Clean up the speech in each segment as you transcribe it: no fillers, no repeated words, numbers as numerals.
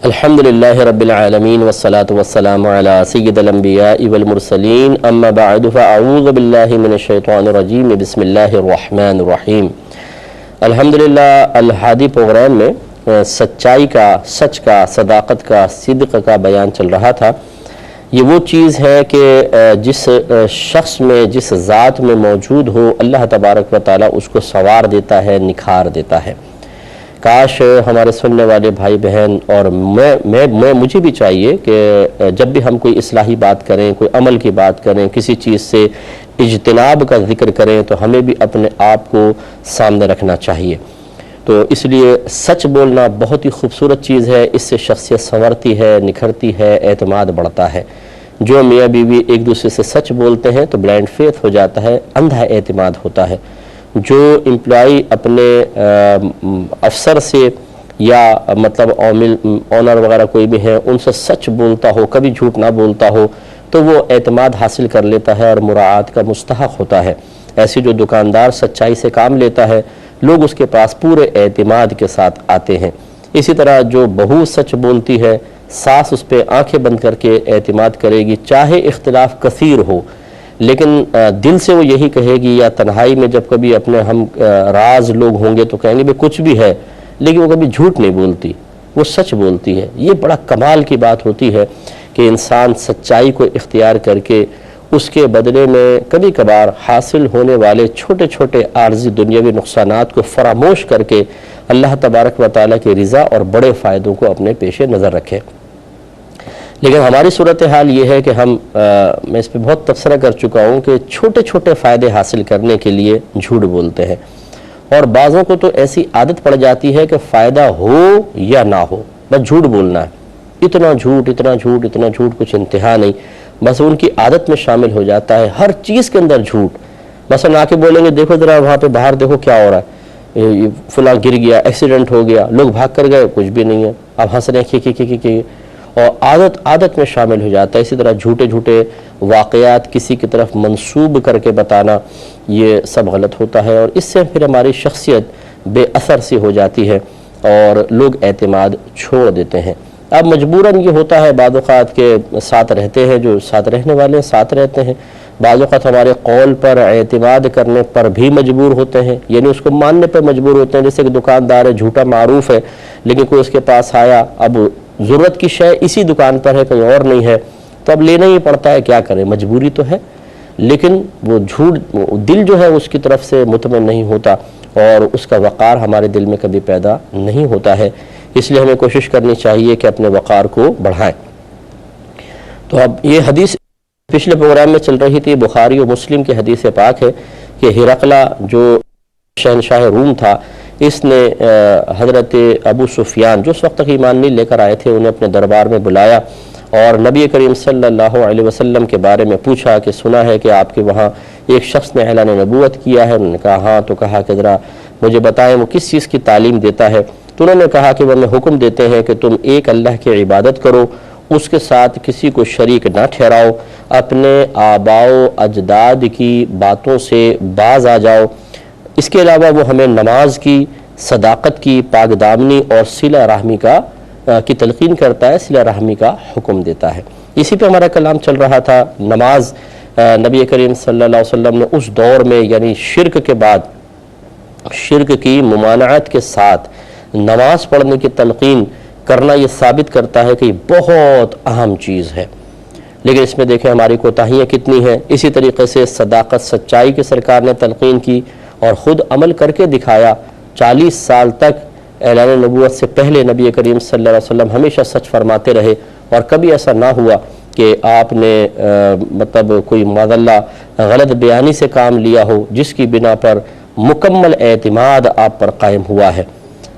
الحمدللہ رب العالمین والصلاة والسلام علی سید الانبیاء والمرسلین اما بعد فاعوذ باللہ من الشیطان الرجیم بسم اللہ الرحمن الرحیم۔ الحمدللہ الہادی پروگرام میں سچائی کا، سچ کا، صداقت کا، صدق کا بیان چل رہا تھا۔ یہ وہ چیز ہے کہ جس شخص میں، جس ذات میں موجود ہو، اللہ تبارک و تعالیٰ اس کو سنوار دیتا ہے، نکھار دیتا ہے۔ کاش ہمارے سننے والے بھائی بہن اور مجھے بھی چاہیے کہ جب بھی ہم کوئی اصلاحی بات کریں، کوئی عمل کی بات کریں، کسی چیز سے اجتناب کا ذکر کریں تو ہمیں بھی اپنے آپ کو سامنے رکھنا چاہیے۔ تو اس لیے سچ بولنا بہت ہی خوبصورت چیز ہے، اس سے شخصیت سنورتی ہے، نکھرتی ہے، اعتماد بڑھتا ہے۔ جو میاں بیوی ایک دوسرے سے سچ بولتے ہیں تو بلائنڈ فیتھ ہو جاتا ہے، اندھا اعتماد ہوتا ہے۔ جو امپلائی اپنے افسر سے یا مطلب اونر وغیرہ کوئی بھی ہے ان سے سچ بولتا ہو، کبھی جھوٹ نہ بولتا ہو، تو وہ اعتماد حاصل کر لیتا ہے اور مراعات کا مستحق ہوتا ہے۔ ایسی جو دکاندار سچائی سے کام لیتا ہے، لوگ اس کے پاس پورے اعتماد کے ساتھ آتے ہیں۔ اسی طرح جو بہو سچ بولتی ہے، ساس اس پہ آنکھیں بند کر کے اعتماد کرے گی، چاہے اختلاف کثیر ہو، لیکن دل سے وہ یہی کہے گی، یا تنہائی میں جب کبھی اپنے ہم راز لوگ ہوں گے تو کہیں گے بھئی کچھ بھی ہے، لیکن وہ کبھی جھوٹ نہیں بولتی، وہ سچ بولتی ہے۔ یہ بڑا کمال کی بات ہوتی ہے کہ انسان سچائی کو اختیار کر کے اس کے بدلے میں کبھی کبھار حاصل ہونے والے چھوٹے چھوٹے عارضی دنیاوی نقصانات کو فراموش کر کے اللہ تبارک و تعالیٰ کی رضا اور بڑے فائدوں کو اپنے پیش نظر رکھے۔ لیکن ہماری صورتحال یہ ہے کہ میں اس پہ بہت تبصرہ کر چکا ہوں کہ چھوٹے چھوٹے فائدے حاصل کرنے کے لیے جھوٹ بولتے ہیں، اور بعضوں کو تو ایسی عادت پڑ جاتی ہے کہ فائدہ ہو یا نہ ہو بس جھوٹ بولنا ہے۔ اتنا جھوٹ، اتنا جھوٹ، اتنا جھوٹ، کچھ انتہا نہیں، بس ان کی عادت میں شامل ہو جاتا ہے، ہر چیز کے اندر جھوٹ۔ مثلا آ کے بولیں گے دیکھو ذرا وہاں پہ باہر دیکھو کیا ہو رہا ہے، فلاں گر گیا، ایکسیڈنٹ ہو گیا، لوگ بھاگ کر گئے، کچھ بھی نہیں ہے، اب ہنس رہے ہیں اور عادت میں شامل ہو جاتا ہے۔ اسی طرح جھوٹے جھوٹے واقعات کسی کی طرف منسوب کر کے بتانا، یہ سب غلط ہوتا ہے، اور اس سے پھر ہماری شخصیت بے اثر سی ہو جاتی ہے اور لوگ اعتماد چھوڑ دیتے ہیں۔ اب مجبوراً یہ ہوتا ہے بعض اوقات کے ساتھ رہتے ہیں، جو ساتھ رہنے والے ساتھ رہتے ہیں، بعض اوقات ہمارے قول پر اعتماد کرنے پر بھی مجبور ہوتے ہیں، یعنی اس کو ماننے پر مجبور ہوتے ہیں۔ جیسے کہ دکاندار ہے، جھوٹا معروف ہے، لیکن کوئی اس کے پاس آیا، اب ضرورت کی شے اسی دکان پر ہے، کہیں اور نہیں ہے، تو اب لینا ہی پڑتا ہے، کیا کرے، مجبوری تو ہے۔ لیکن وہ جھوٹ، دل جو ہے اس کی طرف سے مطمئن نہیں ہوتا اور اس کا وقار ہمارے دل میں کبھی پیدا نہیں ہوتا ہے۔ اس لیے ہمیں کوشش کرنی چاہیے کہ اپنے وقار کو بڑھائیں۔ تو اب یہ حدیث پچھلے پروگرام میں چل رہی تھی، بخاری و مسلم کی حدیث پاک ہے کہ ہرقلہ جو شہنشاہ روم تھا، اس نے حضرت ابو سفیان، جو اس وقت تک ایمان نہیں لے کر آئے تھے، انہیں اپنے دربار میں بلایا اور نبی کریم صلی اللہ علیہ وسلم کے بارے میں پوچھا کہ سنا ہے کہ آپ کے وہاں ایک شخص نے اعلان نبوت کیا ہے۔ انہوں نے کہا ہاں، تو کہا کہ ذرا مجھے بتائیں وہ کس چیز کی تعلیم دیتا ہے؟ تو انہوں نے کہا کہ وہ ہمیں حکم دیتے ہیں کہ تم ایک اللہ کی عبادت کرو، اس کے ساتھ کسی کو شریک نہ ٹھہراؤ، اپنے آباء و اجداد کی باتوں سے باز آ جاؤ۔ اس کے علاوہ وہ ہمیں نماز کی، صداقت کی، پاک دامنی اور صلہ رحمی کی تلقین کرتا ہے، صلہ رحمی کا حکم دیتا ہے۔ اسی پہ ہمارا کلام چل رہا تھا۔ نماز، نبی کریم صلی اللہ علیہ وسلم نے اس دور میں، یعنی شرک کے بعد، شرک کی ممانعت کے ساتھ نماز پڑھنے کی تلقین کرنا، یہ ثابت کرتا ہے کہ یہ بہت اہم چیز ہے۔ لیکن اس میں دیکھیں ہماری کوتاہیاں کتنی ہیں۔ اسی طریقے سے صداقت، سچائی کی سرکار نے تلقین کی اور خود عمل کر کے دکھایا۔ 40 سال تک اعلان نبوت سے پہلے نبی کریم صلی اللہ علیہ وسلم ہمیشہ سچ فرماتے رہے، اور کبھی ایسا نہ ہوا کہ آپ نے مطلب کوئی معاذ اللہ غلط بیانی سے کام لیا ہو، جس کی بنا پر مکمل اعتماد آپ پر قائم ہوا ہے۔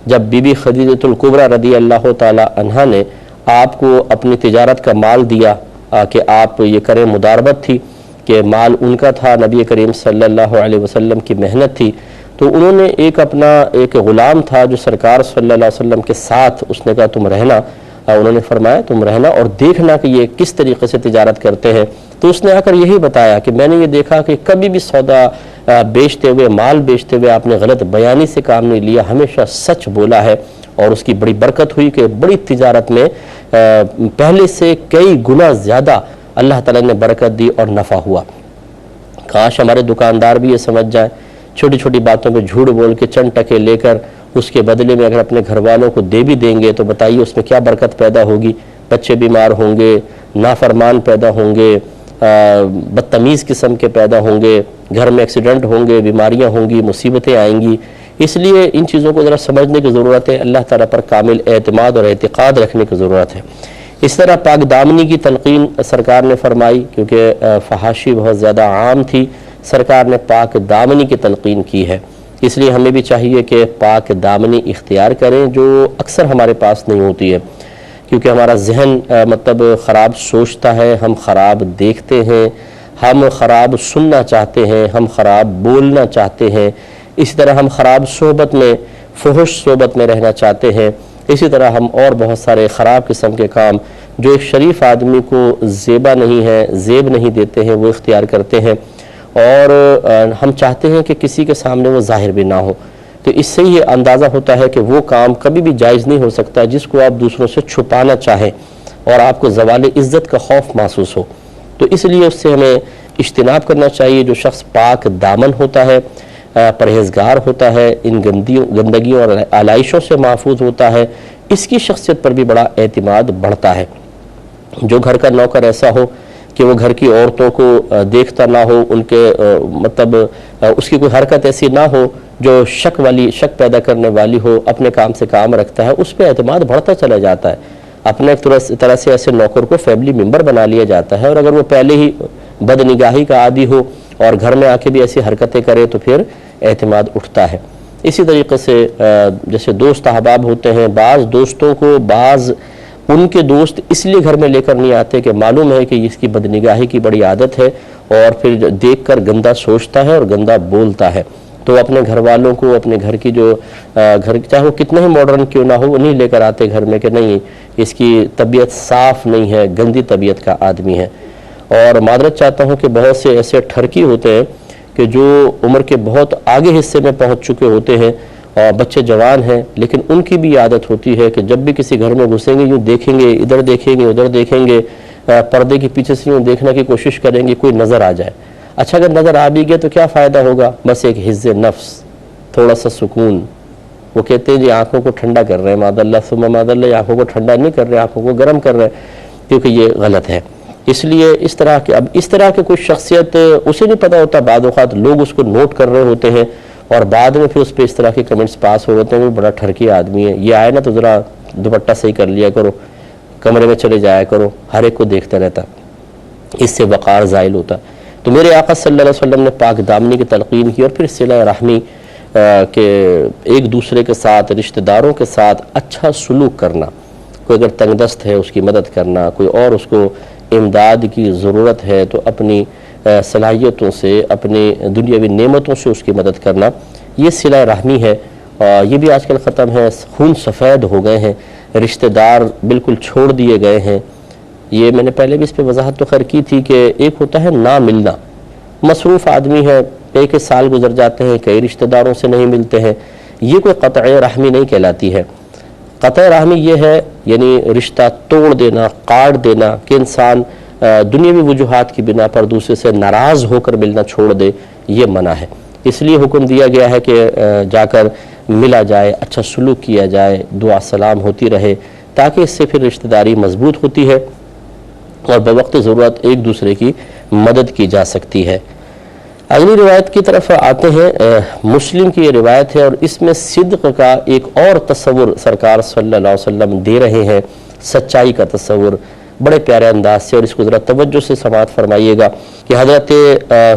جب بی بی خدیجہ الکبریٰ رضی اللہ تعالی عنہا نے آپ کو اپنی تجارت کا مال دیا کہ آپ یہ کریں، مداربت تھی کہ مال ان کا تھا، نبی کریم صلی اللہ علیہ وسلم کی محنت تھی، تو انہوں نے ایک غلام تھا جو سرکار صلی اللہ علیہ وسلم کے ساتھ، اس نے کہا تم رہنا، انہوں نے فرمایا تم رہنا اور دیکھنا کہ یہ کس طریقے سے تجارت کرتے ہیں۔ تو اس نے آ کر یہی بتایا کہ میں نے یہ دیکھا کہ کبھی بھی سودا بیچتے ہوئے، مال بیچتے ہوئے آپ نے غلط بیانی سے کام نہیں لیا، ہمیشہ سچ بولا ہے، اور اس کی بڑی برکت ہوئی کہ بڑی تجارت میں پہلے سے کئی گنا زیادہ اللہ تعالیٰ نے برکت دی اور نفع ہوا۔ کاش ہمارے دکاندار بھی یہ سمجھ جائیں، چھوٹی چھوٹی باتوں پہ جھوٹ بول کے چند ٹکے لے کر اس کے بدلے میں اگر اپنے گھر والوں کو دے بھی دیں گے تو بتائیے اس میں کیا برکت پیدا ہوگی۔ بچے بیمار ہوں گے، نافرمان پیدا ہوں گے، بدتمیز قسم کے پیدا ہوں گے، گھر میں ایکسیڈنٹ ہوں گے، بیماریاں ہوں گی، مصیبتیں آئیں گی۔ اس لیے ان چیزوں کو ذرا سمجھنے کی ضرورت ہے، اللہ تعالیٰ پر کامل اعتماد اور اعتقاد رکھنے کی ضرورت ہے۔ اس طرح پاک دامنی کی تلقین سرکار نے فرمائی، کیونکہ فحاشی بہت زیادہ عام تھی، سرکار نے پاک دامنی کی تلقین کی ہے۔ اس لیے ہمیں بھی چاہیے کہ پاک دامنی اختیار کریں، جو اکثر ہمارے پاس نہیں ہوتی ہے، کیونکہ ہمارا ذہن خراب سوچتا ہے، ہم خراب دیکھتے ہیں، ہم خراب سننا چاہتے ہیں، ہم خراب بولنا چاہتے ہیں، اسی طرح ہم خراب صحبت میں، فحش صحبت میں رہنا چاہتے ہیں، اسی طرح ہم اور بہت سارے خراب قسم کے کام جو ایک شریف آدمی کو زیبا نہیں ہے، زیب نہیں دیتے ہیں، وہ اختیار کرتے ہیں، اور ہم چاہتے ہیں کہ کسی کے سامنے وہ ظاہر بھی نہ ہو۔ تو اس سے یہ اندازہ ہوتا ہے کہ وہ کام کبھی بھی جائز نہیں ہو سکتا جس کو آپ دوسروں سے چھپانا چاہیں اور آپ کو زوال عزت کا خوف محسوس ہو۔ تو اس لیے اس سے ہمیں اجتناب کرنا چاہیے۔ جو شخص پاک دامن ہوتا ہے، پرہیزگار ہوتا ہے، ان گندگیوں اور آلائشوں سے محفوظ ہوتا ہے، اس کی شخصیت پر بھی بڑا اعتماد بڑھتا ہے۔ جو گھر کا نوکر ایسا ہو کہ وہ گھر کی عورتوں کو دیکھتا نہ ہو، ان کے اس کی کوئی حرکت ایسی نہ ہو جو شک پیدا کرنے والی ہو، اپنے کام سے کام رکھتا ہے، اس پہ اعتماد بڑھتا چلا جاتا ہے۔ اپنے ایک طرح سے ایسے نوکر کو فیملی ممبر بنا لیا جاتا ہے، اور اگر وہ پہلے ہی بد نگاہی کا عادی ہو اور گھر میں آ کے بھی ایسی حرکتیں کرے تو پھر اعتماد اٹھتا ہے۔ اسی طریقے سے جیسے دوست احباب ہوتے ہیں، بعض دوستوں کو ان کے دوست اس لیے گھر میں لے کر نہیں آتے کہ معلوم ہے کہ اس کی بدنگاہی کی بڑی عادت ہے، اور پھر دیکھ کر گندہ سوچتا ہے اور گندہ بولتا ہے، تو اپنے گھر والوں کو، اپنے گھر کی جو گھر چاہے وہ کتنے ہی ماڈرن کیوں نہ ہو، وہ نہیں لے کر آتے گھر میں کہ نہیں اس کی طبیعت صاف نہیں ہے، گندی طبیعت کا آدمی ہے۔ اور معذرت چاہتا ہوں کہ بہت سے ایسے ٹھرکی ہوتے ہیں کہ جو عمر کے بہت آگے حصے میں پہنچ چکے ہوتے ہیں اور بچے جوان ہیں، لیکن ان کی بھی عادت ہوتی ہے کہ جب بھی کسی گھر میں گھسیں گے یوں دیکھیں گے، ادھر دیکھیں گے، ادھر دیکھیں گے، پردے کے پیچھے سے یوں دیکھنے کی کوشش کریں گے کوئی نظر آ جائے۔ اچھا اگر نظر آ بھی گیا تو کیا فائدہ ہوگا؟ بس ایک حفظ نفس، تھوڑا سا سکون۔ وہ کہتے ہیں جی آنکھوں کو ٹھنڈا کر رہے ہیں، ماذ اللہ ثم ماذ اللہ، آنکھوں کو ٹھنڈا نہیں کر رہے، آنکھوں کو گرم کر رہے ہیں، کیونکہ یہ غلط ہے۔ اس لیے اس طرح کے کوئی شخصیت اسے نہیں پتہ ہوتا، بعض اوقات لوگ اس کو نوٹ کر رہے ہوتے ہیں اور بعد میں پھر اس پہ اس طرح کے کمنٹس پاس ہو ہوتے ہیں کہ بڑا ٹھرکی آدمی ہے، یہ آئے نا تو ذرا دوپٹہ صحیح کر لیا کرو، کمرے میں چلے جایا کرو، ہر ایک کو دیکھتا رہتا، اس سے وقار زائل ہوتا۔ تو میرے آقا صلی اللہ علیہ وسلم نے پاک دامنی کی تلقین کی، اور پھر صلہ رحمی کہ ایک دوسرے کے ساتھ، رشتہ داروں کے ساتھ اچھا سلوک کرنا، کوئی اگر تنگ دست ہے اس کی مدد کرنا، کوئی اور اس کو امداد کی ضرورت ہے تو اپنی صلاحیتوں سے، اپنی دنیاوی نعمتوں سے اس کی مدد کرنا، یہ صلہ رحمی ہے۔ یہ بھی آج کل ختم ہے، خون سفید ہو گئے ہیں، رشتہ دار بالکل چھوڑ دیے گئے ہیں۔ یہ میں نے پہلے بھی اس پہ وضاحت تو خیر کی تھی کہ ایک ہوتا ہے نہ ملنا، مصروف آدمی ہے، کئی سال گزر جاتے ہیں، کئی رشتہ داروں سے نہیں ملتے ہیں، یہ کوئی قطع رحمی نہیں کہلاتی ہے۔ قطع رحمی یہ ہے یعنی رشتہ توڑ دینا، کاٹ دینا، کہ انسان دنیاوی وجوہات کی بنا پر دوسرے سے ناراض ہو کر ملنا چھوڑ دے، یہ منع ہے۔ اس لیے حکم دیا گیا ہے کہ جا کر ملا جائے، اچھا سلوک کیا جائے، دعا سلام ہوتی رہے، تاکہ اس سے پھر رشتہ داری مضبوط ہوتی ہے اور بوقت ضرورت ایک دوسرے کی مدد کی جا سکتی ہے۔ اگلی روایت کی طرف آتے ہیں، مسلم کی یہ روایت ہے اور اس میں صدق کا ایک اور تصور سرکار صلی اللہ علیہ وسلم دے رہے ہیں، سچائی کا تصور بڑے پیارے انداز سے، اور اس کو ذرا توجہ سے سماعت فرمائیے گا کہ حضرت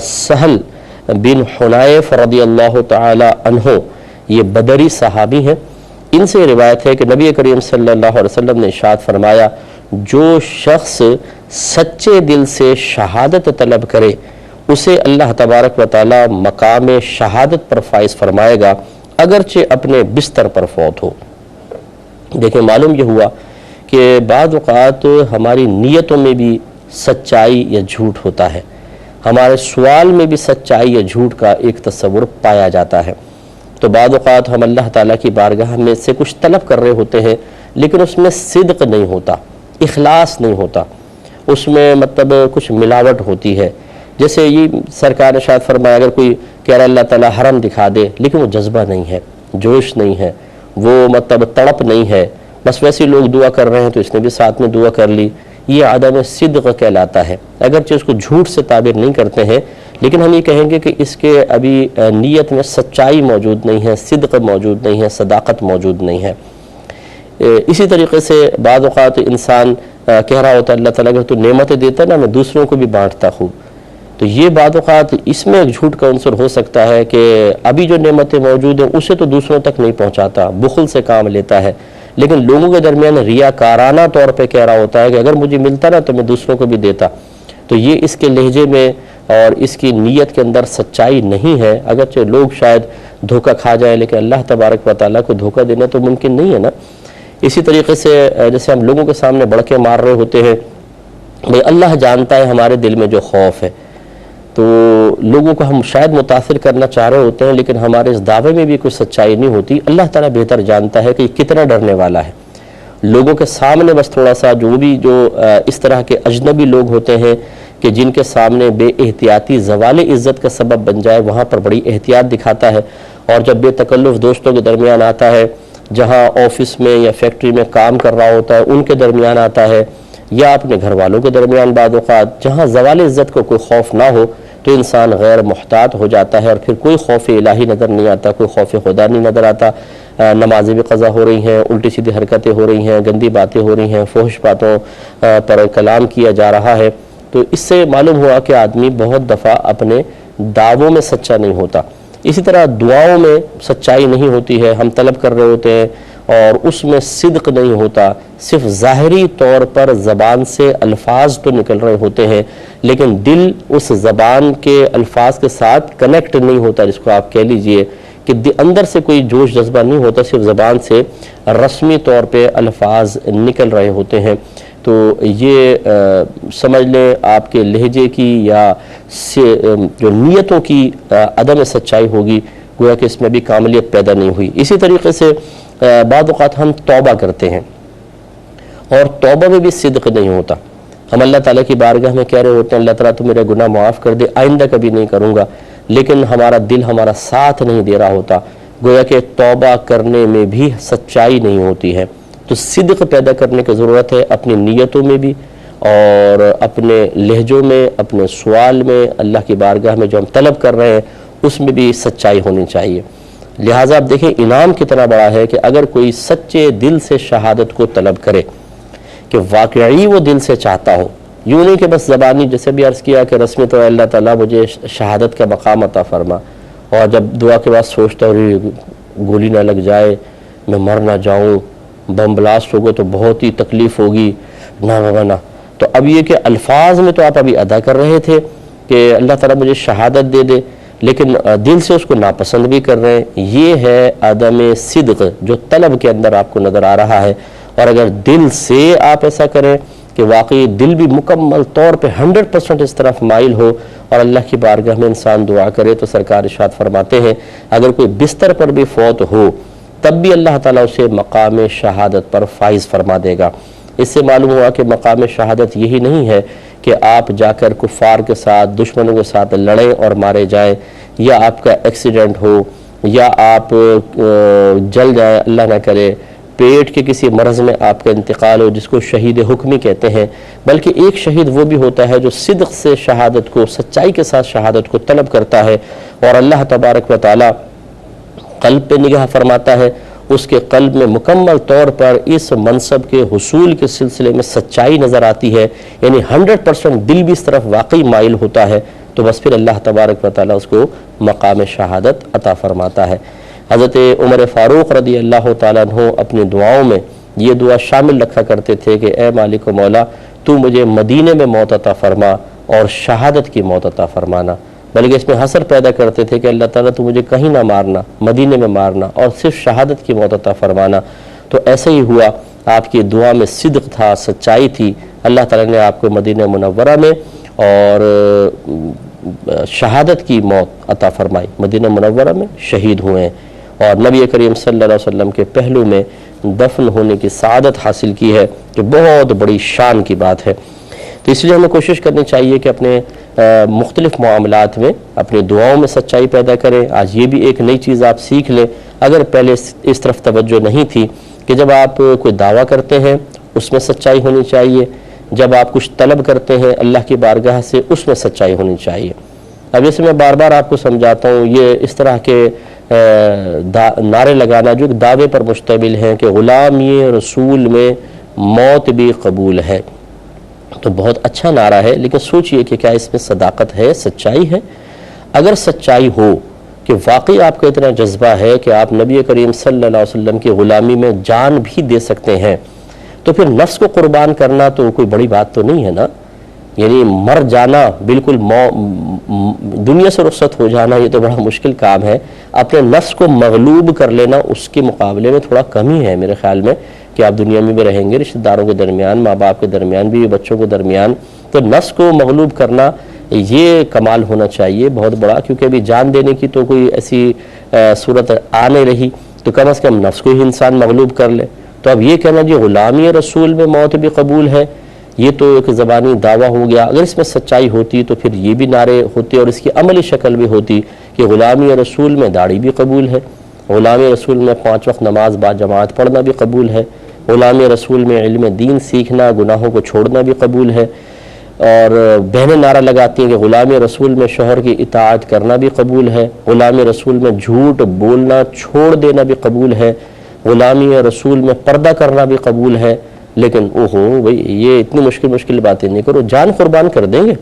سہل بن حنیف رضی اللہ تعالی عنہ یہ بدری صحابی ہیں، ان سے روایت ہے کہ نبی کریم صلی اللہ علیہ وسلم نے ارشاد فرمایا، جو شخص سچے دل سے شہادت طلب کرے اسے اللہ تبارک و تعالی مقام شہادت پر فائز فرمائے گا، اگرچہ اپنے بستر پر فوت ہو۔ دیکھیں معلوم یہ ہوا کہ بعض اوقات ہماری نیتوں میں بھی سچائی یا جھوٹ ہوتا ہے، ہمارے سوال میں بھی سچائی یا جھوٹ کا ایک تصور پایا جاتا ہے۔ تو بعض اوقات ہم اللہ تعالیٰ کی بارگاہ میں سے کچھ طلب کر رہے ہوتے ہیں، لیکن اس میں صدق نہیں ہوتا، اخلاص نہیں ہوتا، اس میں مطلب کچھ ملاوٹ ہوتی ہے۔ جیسے یہ سرکار نے شاید فرمایا، اگر کوئی کہہ رہا اللہ تعالیٰ حرم دکھا دے، لیکن وہ جذبہ نہیں ہے، جوش نہیں ہے، وہ مطلب تڑپ نہیں ہے، بس ویسے لوگ دعا کر رہے ہیں تو اس نے بھی ساتھ میں دعا کر لی، یہ عدم صدق کہلاتا ہے۔ اگرچہ اس کو جھوٹ سے تعبیر نہیں کرتے ہیں، لیکن ہم یہ کہیں گے کہ اس کے ابھی نیت میں سچائی موجود نہیں ہے، صدق موجود نہیں ہے، صداقت موجود نہیں ہے۔ اسی طریقے سے بعض اوقات انسان کہہ رہا ہوتا ہے اللہ تعالیٰ کہ تو نعمتیں دیتا نا، میں دوسروں کو بھی بانٹتا خوب، تو یہ بعض اوقات اس میں ایک جھوٹ کا عنصر ہو سکتا ہے کہ ابھی جو نعمتیں موجود ہیں اسے تو دوسروں تک نہیں پہنچاتا، بخل سے کام لیتا ہے، لیکن لوگوں کے درمیان ریاکارانہ طور پہ کہہ رہا ہوتا ہے کہ اگر مجھے ملتا نا تو میں دوسروں کو بھی دیتا۔ تو یہ اس کے لہجے میں اور اس کی نیت کے اندر سچائی نہیں ہے۔ اگرچہ لوگ شاید دھوکہ کھا جائے، لیکن اللہ تبارک و تعالیٰ کو دھوکہ دینا تو ممکن نہیں ہے نا۔ اسی طریقے سے جیسے ہم لوگوں کے سامنے بڑکے مار رہے ہوتے ہیں، بھئی اللہ جانتا ہے ہمارے دل میں جو خوف ہے، تو لوگوں کو ہم شاید متاثر کرنا چاہ رہے ہوتے ہیں، لیکن ہمارے اس دعوے میں بھی کوئی سچائی نہیں ہوتی۔ اللہ تعالیٰ بہتر جانتا ہے کہ یہ کتنا ڈرنے والا ہے۔ لوگوں کے سامنے بس تھوڑا سا جو اس طرح کے اجنبی لوگ ہوتے ہیں کہ جن کے سامنے بے احتیاطی زوال عزت کا سبب بن جائے، وہاں پر بڑی احتیاط دکھاتا ہے، اور جب بے تکلف دوستوں کے درمیان آتا ہے، جہاں آفس میں یا فیکٹری میں کام کر رہا ہوتا ہے ان کے درمیان آتا ہے، یا اپنے گھر والوں کے درمیان بعض اوقات جہاں زوال عزت کو کوئی خوف نہ ہو تو انسان غیر محتاط ہو جاتا ہے، اور پھر کوئی خوف الہی نظر نہیں آتا، کوئی خوف خدا نہیں نظر آتا۔ نمازیں بھی قضا ہو رہی ہیں، الٹی سیدھی حرکتیں ہو رہی ہیں، گندی باتیں ہو رہی ہیں، فحش باتوں پر کلام کیا جا رہا ہے، تو اس سے معلوم ہوا کہ آدمی بہت دفعہ اپنے دعووں میں سچا نہیں ہوتا۔ اسی طرح دعاؤں میں سچائی نہیں ہوتی ہے، ہم طلب کر رہے ہوتے ہیں اور اس میں صدق نہیں ہوتا، صرف ظاہری طور پر زبان سے الفاظ تو نکل رہے ہوتے ہیں، لیکن دل اس زبان کے الفاظ کے ساتھ کنیکٹ نہیں ہوتا، جس کو آپ کہہ لیجئے کہ اندر سے کوئی جوش جذبہ نہیں ہوتا، صرف زبان سے رسمی طور پہ الفاظ نکل رہے ہوتے ہیں۔ تو یہ سمجھ لیں آپ کے لہجے کی یا جو نیتوں کی عدم سچائی ہوگی، گویا کہ اس میں بھی کاملیت پیدا نہیں ہوئی۔ اسی طریقے سے بعض اوقات ہم توبہ کرتے ہیں اور توبہ میں بھی صدق نہیں ہوتا۔ ہم اللہ تعالیٰ کی بارگاہ میں کہہ رہے ہوتے ہیں اللہ تعالیٰ تو میرے گناہ معاف کر دے، آئندہ کبھی نہیں کروں گا، لیکن ہمارا دل ہمارا ساتھ نہیں دے رہا ہوتا، گویا کہ توبہ کرنے میں بھی سچائی نہیں ہوتی ہے۔ تو صدق پیدا کرنے کی ضرورت ہے اپنی نیتوں میں بھی، اور اپنے لہجوں میں، اپنے سوال میں، اللہ کی بارگاہ میں جو ہم طلب کر رہے ہیں اس میں بھی سچائی ہونی چاہیے۔ لہٰذا آپ دیکھیں انعام کتنا بڑا ہے کہ اگر کوئی سچے دل سے شہادت کو طلب کرے، کہ واقعی وہ دل سے چاہتا ہو، یوں نہیں کہ بس زبانی، جیسے بھی عرض کیا کہ رسمی طور اللہ تعالیٰ مجھے شہادت کا مقام عطا فرما، اور جب دعا کے بعد سوچتا ہوں گولی نہ لگ جائے، میں مر نہ جاؤں، بم بلاسٹ ہوگا تو بہت ہی تکلیف ہوگی، نہ بابا نہ۔ تو اب یہ کہ الفاظ میں تو آپ ابھی ادا کر رہے تھے کہ اللہ تعالیٰ مجھے شہادت دے دے، لیکن دل سے اس کو ناپسند بھی کر رہے ہیں، یہ ہے عدم صدق جو طلب کے اندر آپ کو نظر آ رہا ہے۔ اور اگر دل سے آپ ایسا کریں کہ واقعی دل بھی مکمل طور پہ 100% اس طرف مائل ہو اور اللہ کی بارگاہ میں انسان دعا کرے، تو سرکار ارشاد فرماتے ہیں اگر کوئی بستر پر بھی فوت ہو تب بھی اللہ تعالیٰ اسے مقام شہادت پر فائز فرما دے گا۔ اس سے معلوم ہوا کہ مقام شہادت یہی نہیں ہے کہ آپ جا کر کفار کے ساتھ، دشمنوں کے ساتھ لڑیں اور مارے جائیں، یا آپ کا ایکسیڈنٹ ہو، یا آپ جل جائیں اللہ نہ کرے، پیٹ کے کسی مرض میں آپ کا انتقال ہو جس کو شہید حکمی کہتے ہیں، بلکہ ایک شہید وہ بھی ہوتا ہے جو صدق سے شہادت کو، سچائی کے ساتھ شہادت کو طلب کرتا ہے، اور اللہ تبارک و تعالی قلب پہ نگاہ فرماتا ہے، اس کے قلب میں مکمل طور پر اس منصب کے حصول کے سلسلے میں سچائی نظر آتی ہے، یعنی 100% دل بھی اس طرف واقعی مائل ہوتا ہے، تو بس پھر اللہ تبارک و تعالی اس کو مقام شہادت عطا فرماتا ہے۔ حضرت عمر فاروق رضی اللہ تعالیٰ عنہ اپنی دعاؤں میں یہ دعا شامل رکھا کرتے تھے کہ اے مالک و مولا، تو مجھے مدینے میں موت عطا فرما اور شہادت کی موت عطا فرمانا، بلکہ اس میں حسر پیدا کرتے تھے کہ اللہ تعالیٰ تو مجھے کہیں نہ مارنا، مدینے میں مارنا، اور صرف شہادت کی موت عطا فرمانا۔ تو ایسے ہی ہوا، آپ کی دعا میں صدق تھا، سچائی تھی، اللہ تعالیٰ نے آپ کو مدینہ منورہ میں اور شہادت کی موت عطا فرمائی، مدینہ منورہ میں شہید ہوئے ہیں اور نبی کریم صلی اللہ علیہ وسلم کے پہلو میں دفن ہونے کی سعادت حاصل کی ہے، جو بہت بڑی شان کی بات ہے۔ تو اس لیے ہمیں کوشش کرنی چاہیے کہ اپنے مختلف معاملات میں اپنی دعاؤں میں سچائی پیدا کریں۔ آج یہ بھی ایک نئی چیز آپ سیکھ لیں، اگر پہلے اس طرف توجہ نہیں تھی، کہ جب آپ کوئی دعویٰ کرتے ہیں اس میں سچائی ہونی چاہیے، جب آپ کچھ طلب کرتے ہیں اللہ کی بارگاہ سے اس میں سچائی ہونی چاہیے۔ اب جیسے میں بار بار آپ کو سمجھاتا ہوں، یہ اس طرح کے نعرے لگانا جو دعوے پر مشتمل ہیں کہ غلامی رسول میں موت بھی قبول ہے، تو بہت اچھا نعرہ ہے، لیکن سوچئے کہ کیا اس میں صداقت ہے، سچائی ہے؟ اگر سچائی ہو کہ واقعی آپ کا اتنا جذبہ ہے کہ آپ نبی کریم صلی اللہ علیہ وسلم کی غلامی میں جان بھی دے سکتے ہیں، تو پھر نفس کو قربان کرنا تو کوئی بڑی بات تو نہیں ہے نا۔ یعنی مر جانا، بالکل دنیا سے رخصت ہو جانا، یہ تو بڑا مشکل کام ہے۔ اپنے نفس کو مغلوب کر لینا اس کے مقابلے میں تھوڑا کم ہی ہے میرے خیال میں، کہ آپ دنیا میں بھی رہیں گے، رشتہ داروں کے درمیان، ماں باپ کے درمیان، بیوی بچوں کے درمیان، تو نفس کو مغلوب کرنا یہ کمال ہونا چاہیے بہت بڑا، کیونکہ ابھی جان دینے کی تو کوئی ایسی صورت آ نہیں رہی، تو کم از کم نفس کو ہی انسان مغلوب کر لے۔ تو اب یہ کہنا جی غلامی رسول میں موت بھی قبول ہے، یہ تو ایک زبانی دعویٰ ہو گیا۔ اگر اس میں سچائی ہوتی تو پھر یہ بھی نعرے ہوتے اور اس کی عملی شکل بھی ہوتی کہ غلامی رسول میں داڑھی بھی قبول ہے، غلامی رسول میں 5 وقت نماز با جماعت پڑھنا بھی قبول ہے، غلامی رسول میں علم دین سیکھنا، گناہوں کو چھوڑنا بھی قبول ہے، اور بہنیں نعرہ لگاتی ہیں کہ غلامی رسول میں شوہر کی اطاعت کرنا بھی قبول ہے، غلامی رسول میں جھوٹ بولنا چھوڑ دینا بھی قبول ہے، غلامی رسول میں پردہ کرنا بھی قبول ہے۔ لیکن بھئی یہ اتنی مشکل باتیں نہیں کرو، جان قربان کر دیں گے،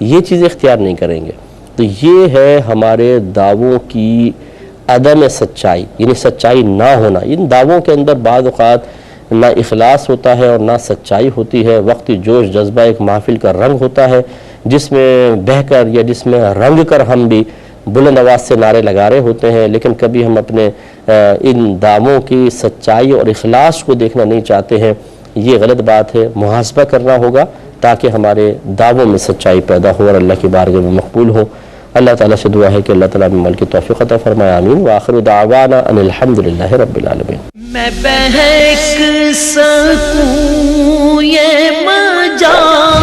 یہ چیزیں اختیار نہیں کریں گے۔ تو یہ ہے ہمارے دعووں کی عدم سچائی، یعنی سچائی نہ ہونا۔ ان دعووں کے اندر بعض اوقات نہ اخلاص ہوتا ہے اور نہ سچائی ہوتی ہے، وقتی جوش جذبہ ایک محفل کا رنگ ہوتا ہے، جس میں بہہ کر یا جس میں رنگ کر ہم بھی بلند آواز سے نعرے لگا رہے ہوتے ہیں، لیکن کبھی ہم اپنے ان دعووں کی سچائی اور اخلاص کو دیکھنا نہیں چاہتے ہیں۔ یہ غلط بات ہے، محاسبہ کرنا ہوگا تاکہ ہمارے دعووں میں سچائی پیدا ہو اور اللہ کی بارگاہ میں مقبول ہو۔ اللہ تعالیٰ سے دعا ہے کہ اللہ تعالیٰ عمل کی توفیق عطا فرمائے، آمین۔ وآخر دعوانا ان الحمدللہ رب العالمین۔ میں بہک سکوں یہ مجال